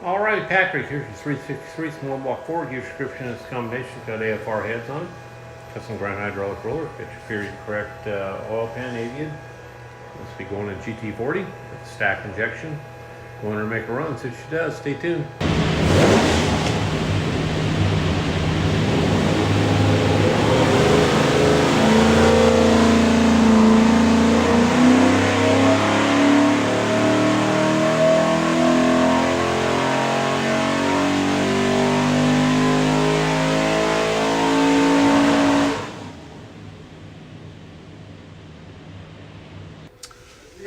Alright, Patrick, here's your 363 small block Ford. Your description of this combination got AFR heads on it. Custom ground hydraulic roller. Got your period correct oil pan Aviaid. Must be going to GT40 with stack injection. Going to make a run. See what she does. Stay tuned.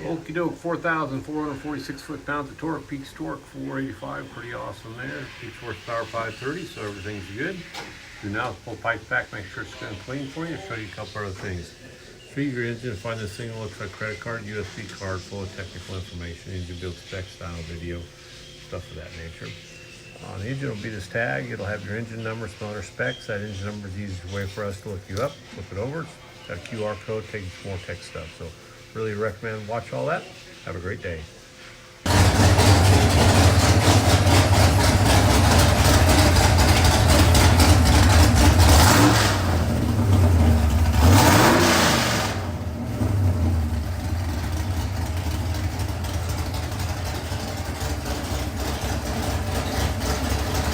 Okie doke, 4,446 foot-pounds of torque, peaks torque 485, pretty awesome there. Peaks horsepower 530, so everything's good. Do now pull pipes back, make sure it's going to clean for you. I'll show you a couple other things. Treat your engine, find this thing that looks like a credit card, USB card full of technical information, engine build spec, style, video, stuff of that nature. On the engine will be this tag. It'll have your engine number, smaller specs. That engine number is the easiest way for us to look you up. Flip it over. It's got a QR code, takes more tech stuff. So really recommend watch all that. Have a great day.